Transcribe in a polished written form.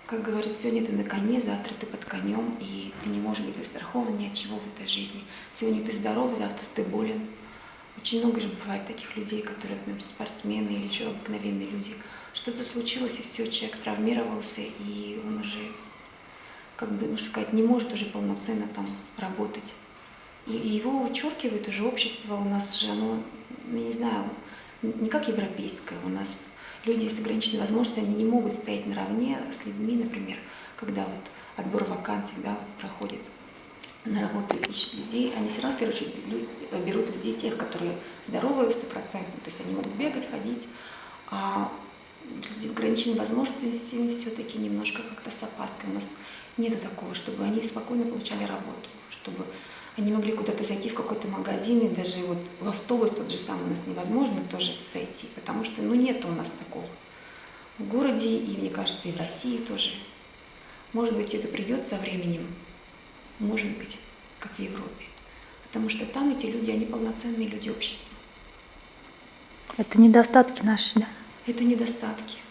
Как говорится, сегодня ты на коне, завтра ты под конем, и ты не можешь быть застрахован ни от чего в этой жизни. Сегодня ты здоров, завтра ты болен. Очень много же бывает таких людей, которые, например, спортсмены или еще обыкновенные люди. Что-то случилось, и все, человек травмировался, и он уже, как бы, можно сказать, не может уже полноценно там работать. И его вычеркивает уже общество. У нас же оно, я не знаю, не как европейское. У нас люди с ограниченной возможностью, они не могут стоять наравне с людьми, например, когда вот отбор вакансий, да, вот проходит на работу ищут людей, они все равно в первую очередь берут людей тех, которые здоровые, стопроцентно, то есть они могут бегать, ходить, а с ограниченными возможностями все-таки немножко как-то с опаской. У нас нету такого, чтобы они спокойно получали работу, чтобы они могли куда-то зайти в какой-то магазин, и даже вот в автобус тот же самый у нас невозможно тоже зайти, потому что, ну, нету у нас такого в городе, и, мне кажется, и в России тоже. Может быть, это придет со временем, может быть, как в Европе. Потому что там эти люди, они полноценные люди общества. Это недостатки наши, да? Это недостатки.